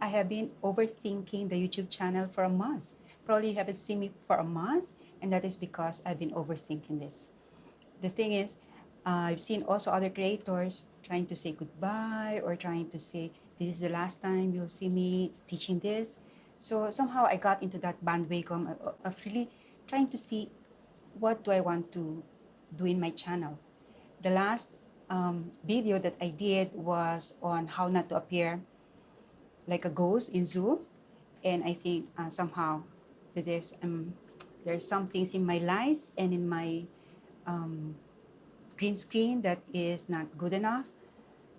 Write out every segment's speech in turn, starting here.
I have been overthinking the YouTube channel for a month. Probably you haven't seen me for a month, and that is because I've been overthinking this. The thing is, I've seen also other creators trying to say goodbye or trying to say, this is the last time you'll see me teaching this. So somehow I got into that bandwagon of really trying to see what do I want to do in my channel. The last video that I did was on how not to appear like a ghost in Zoom. And I think somehow with this, there's some things in my lights and in my um, green screen that is not good enough.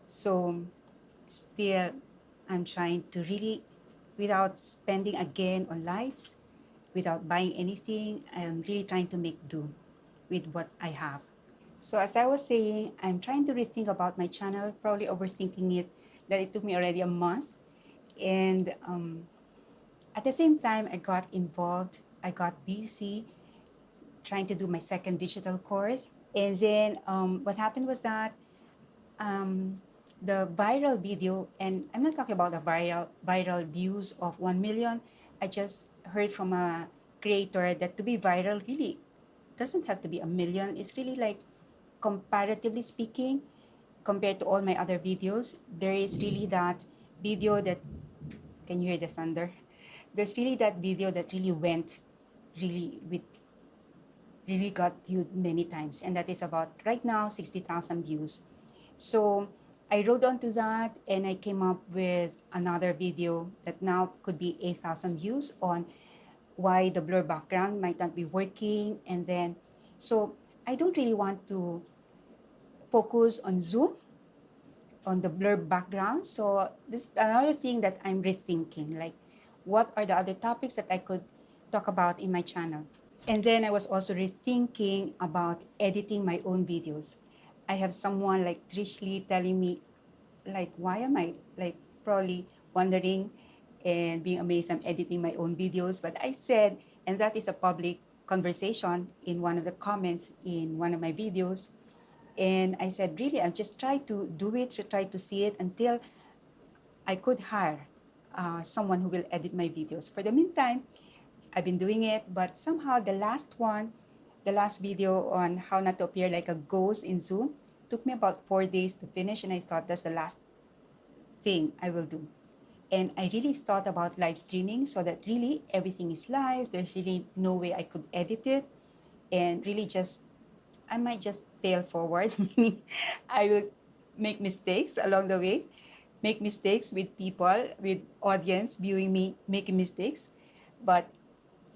So still, I'm trying to really, without spending again on lights, without buying anything, I'm really trying to make do with what I have. So as I was saying, I'm trying to rethink about my channel, probably overthinking it, that it took me already a month. And at the same time, I got involved, I got busy trying to do my second digital course. And then what happened was that the viral video, and I'm not talking about the viral views of 1 million. I just heard from a creator that to be viral really doesn't have to be a million. It's really like, comparatively speaking, compared to all my other videos, there is really that video that, can you hear the thunder? There's really that video that really went really with really got viewed many times, and that is about right now 60,000 views. So I wrote onto that and I came up with another video that now could be 8,000 views on why the blur background might not be working. And then, so I don't really want to focus on Zoom, on the blur background. So this is another thing that I'm rethinking, like what are the other topics that I could talk about in my channel. And then I was also rethinking about editing my own videos. I have someone like Trish Lee telling me, like, why am I like probably wondering and being amazed I'm editing my own videos? But I said, and that is a public conversation in one of the comments in one of my videos. And I said, really, I just try to do it, to try to see it until I could hire someone who will edit my videos. For the meantime, I've been doing it, but somehow the last one, the last video on how not to appear like a ghost in Zoom, took me about 4 days to finish, and I thought that's the last thing I will do. And I really thought about live streaming so that really everything is live. There's really no way I could edit it, and really just, I might just fail forward, meaning I will make mistakes along the way, make mistakes with people, with audience viewing me making mistakes. But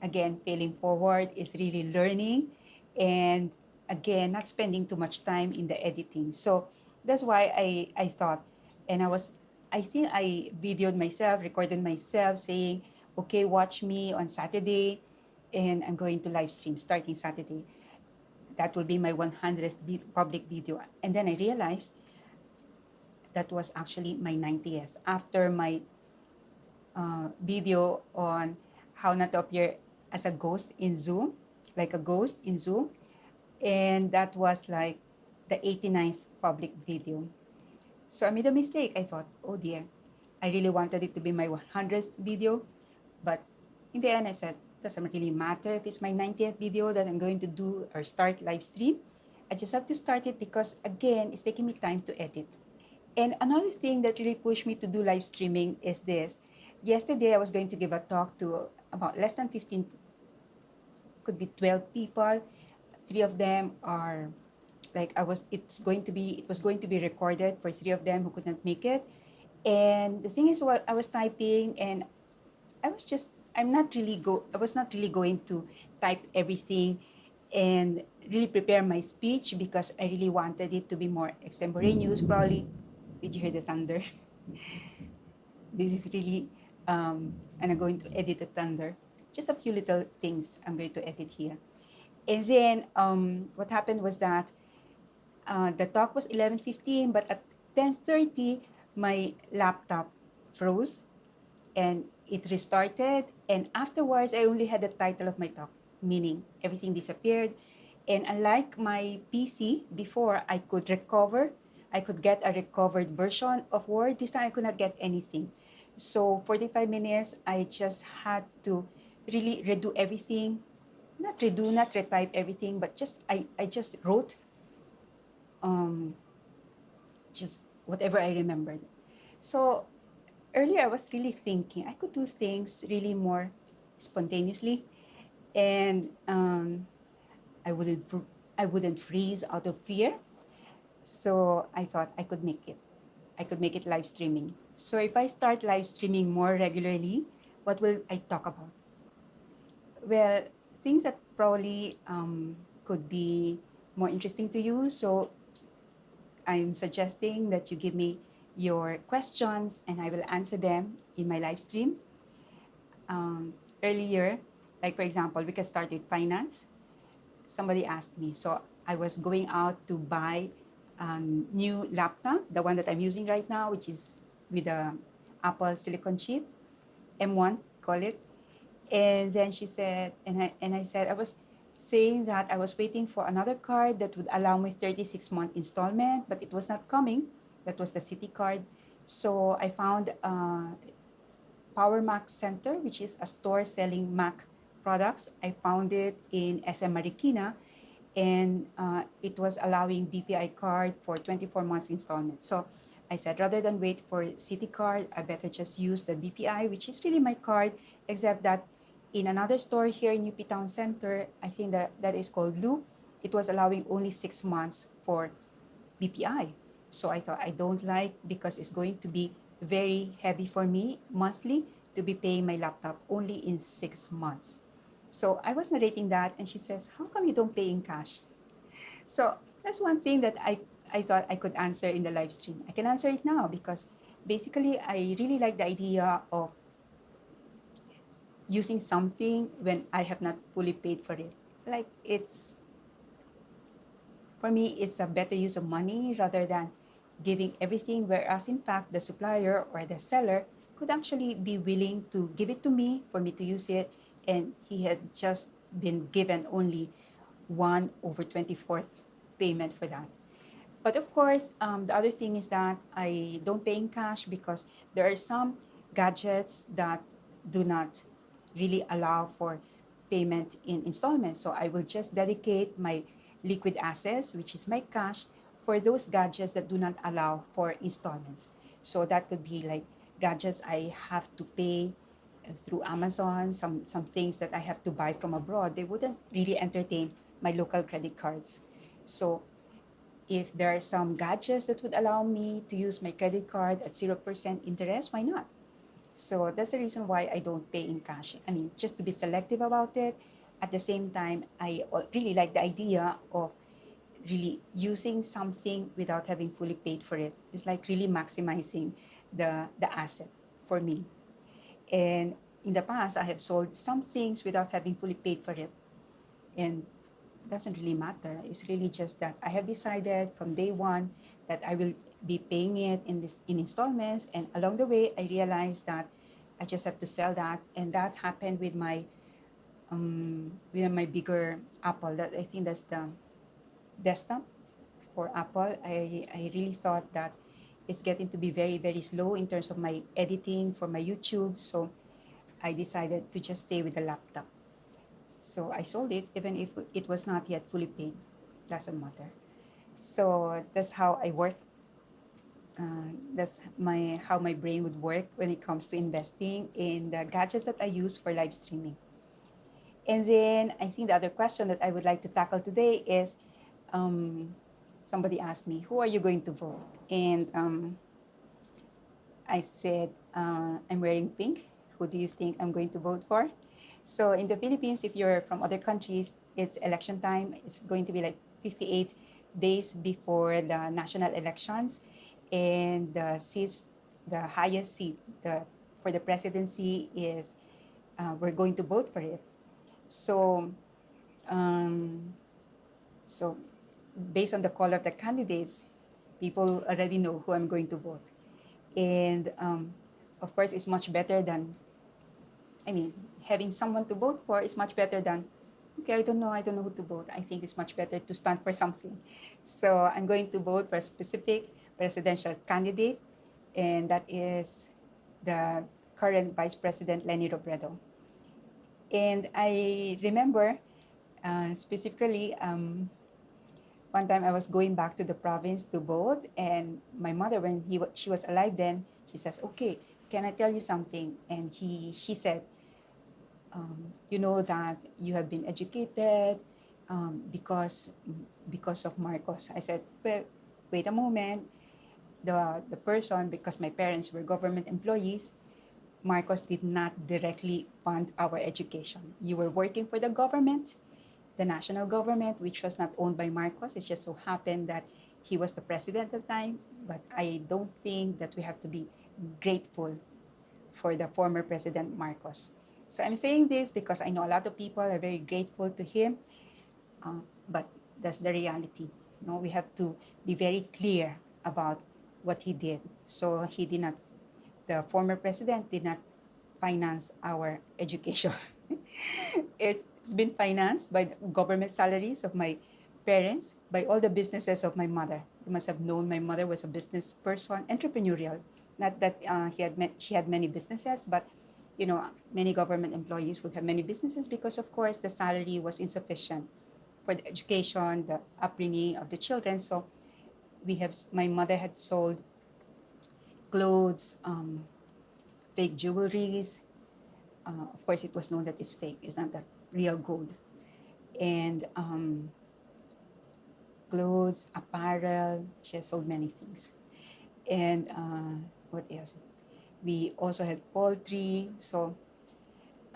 again, failing forward is really learning, and again, not spending too much time in the editing. So that's why I thought, and I think I videoed myself, recorded myself saying, okay, watch me on Saturday, and I'm going to live stream starting Saturday. That will be my 100th public video. And then I realized that was actually my 90th after my video on how not to appear as a ghost in Zoom, like a ghost in Zoom. And that was like the 89th public video. So I made a mistake. I thought, oh dear, I really wanted it to be my 100th video. But in the end, I said, doesn't really matter if it's my 90th video that I'm going to do or start live stream. I just have to start it because, again, it's taking me time to edit. And another thing that really pushed me to do live streaming is this. Yesterday, I was going to give a talk to about less than 15, could be 12 people. Three of them are like it was going to be recorded for three of them who could not make it. And the thing is, what I was typing, and I was not really going to type everything and really prepare my speech because I really wanted it to be more extemporaneous. Probably, did you hear the thunder? This is really, and I'm going to edit the thunder. Just a few little things I'm going to edit here. And then what happened was that the talk was 11:15, but at 10:30, my laptop froze and it restarted. And afterwards, I only had the title of my talk, meaning everything disappeared. And unlike my PC before, I could get a recovered version of Word. This time I could not get anything. So 45 minutes, I just had to really redo everything. Not redo, not retype everything, but I just wrote um, just whatever I remembered. So earlier I was really thinking I could do things really more spontaneously, and I wouldn't I wouldn't freeze out of fear. So I thought I could make it. I could make it live streaming. So if I start live streaming more regularly, what will I talk about? Well, things that probably could be more interesting to you. So I'm suggesting that you give me your questions and I will answer them in my live stream. Earlier, like for example, we can start with finance. Somebody asked me, so I was going out to buy a new laptop, the one that I'm using right now, which is with a Apple silicon chip, M1, call it. And then she said, and I said, I was saying that I was waiting for another card that would allow me 36-month installment, but it was not coming. That was the City card. So I found Power Mac Center, which is a store selling Mac products. I found it in SM Marikina, and it was allowing BPI card for 24 months installment. So I said, rather than wait for City card, I better just use the BPI, which is really my card, except that in another store here in UP Town Center, I think that is called Blue, it was allowing only 6 months for BPI. So I thought I don't like, because it's going to be very heavy for me monthly to be paying my laptop only in 6 months. So I was narrating that, and she says, how come you don't pay in cash? So that's one thing that I thought I could answer in the live stream. I can answer it now because basically I really like the idea of using something when I have not fully paid for it. Like for me, it's a better use of money rather than giving everything, whereas in fact, the supplier or the seller could actually be willing to give it to me for me to use it, and he had just been given only 1/24 payment for that. But of course, the other thing is that I don't pay in cash because there are some gadgets that do not really allow for payment in installments. So I will just dedicate my liquid assets, which is my cash, for those gadgets that do not allow for installments. So that could be like gadgets I have to pay through Amazon, some things that I have to buy from abroad. They wouldn't really entertain my local credit cards. So if there are some gadgets that would allow me to use my credit card at 0% interest, why not? So that's the reason why I don't pay in cash. I mean, just to be selective about it. At the same time, I really like the idea of really using something without having fully paid for it. It's like really maximizing the asset for me. And in the past, I have sold some things without having fully paid for it. And doesn't really matter. It's really just that I have decided from day one that I will be paying it in installments, and along the way I realized that I just have to sell that, and that happened with my bigger Apple. That I think that's the desktop for Apple. I really thought that it's getting to be very very slow in terms of my editing for my YouTube, so I decided to just stay with the laptop. So I sold it even if it was not yet fully paid. Doesn't matter. So that's how I work. That's my how my brain would work when it comes to investing in the gadgets that I use for live streaming. And then I think the other question that I would like to tackle today is, um, somebody asked me, "Who are you going to vote?" And I said, "I'm wearing pink. Who do you think I'm going to vote for?" So in the Philippines, if you're from other countries, it's election time. It's going to be like 58 days before the national elections, and the highest seat, for the presidency is, we're going to vote for it. So, um, so based on the color of the candidates, people already know who I'm going to vote, and of course, it's much better than, I mean, having someone to vote for is much better than, okay, I don't know who to vote. I think it's much better to stand for something. So I'm going to vote for a specific presidential candidate, and that is the current Vice President Leni Robredo. And I remember specifically one time I was going back to the province to vote, and my mother, when she was alive then, she says, "Okay, can I tell you something?" And she said, "You know that you have been educated because of Marcos." I said, "Well, wait a moment. The person, because my parents were government employees, Marcos did not directly fund our education. You were working for the government, the national government, which was not owned by Marcos. It just so happened that he was the president at the time. But I don't think that we have to be grateful for the former President Marcos." So I'm saying this because I know a lot of people are very grateful to him, but that's the reality. No, we have to be very clear about what he did. So he did not, the former president did not finance our education. It's been financed by the government salaries of my parents, by all the businesses of my mother. You must have known my mother was a business person, entrepreneurial. Not that she had many businesses, but you know, many government employees would have many businesses because, of course, the salary was insufficient for the education, the upbringing of the children. So my mother had sold clothes, fake jewelries. Of course, it was known that it's fake. It's not that real gold. And clothes, apparel. She has sold many things. And what else? We also had poultry. So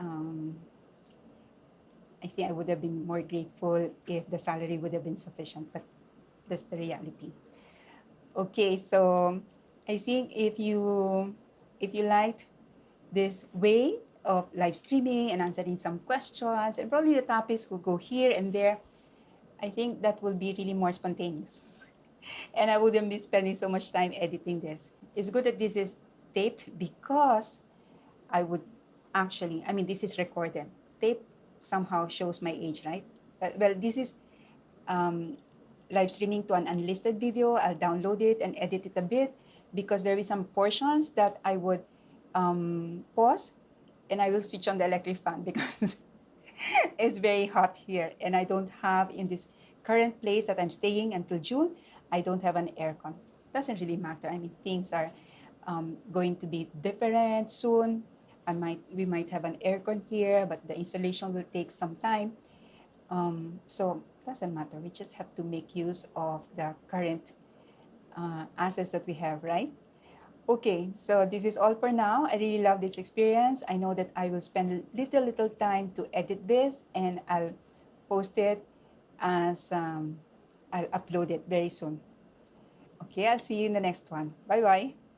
I think I would have been more grateful if the salary would have been sufficient, but that's the reality. Okay, so I think if you liked this way of live streaming and answering some questions, and probably the topics will go here and there, I think that will be really more spontaneous. And I wouldn't be spending so much time editing this. It's good that this is taped because I would actually, I mean, this is recorded. Tape somehow shows my age, right? Well, this is live streaming to an unlisted video. I'll download it and edit it a bit because there is some portions that I would pause and I will switch on the electric fan because it's very hot here and I don't have, in this current place that I'm staying until June, I don't have an aircon. Doesn't really matter. I mean, things are going to be different soon. We might have an aircon here, but the installation will take some time. So doesn't matter. We just have to make use of the current assets that we have, right? Okay, so this is all for now. I really love this experience. I know that I will spend little time to edit this and I'll post it as I'll upload it very soon. Okay, I'll see you in the next one. Bye-bye.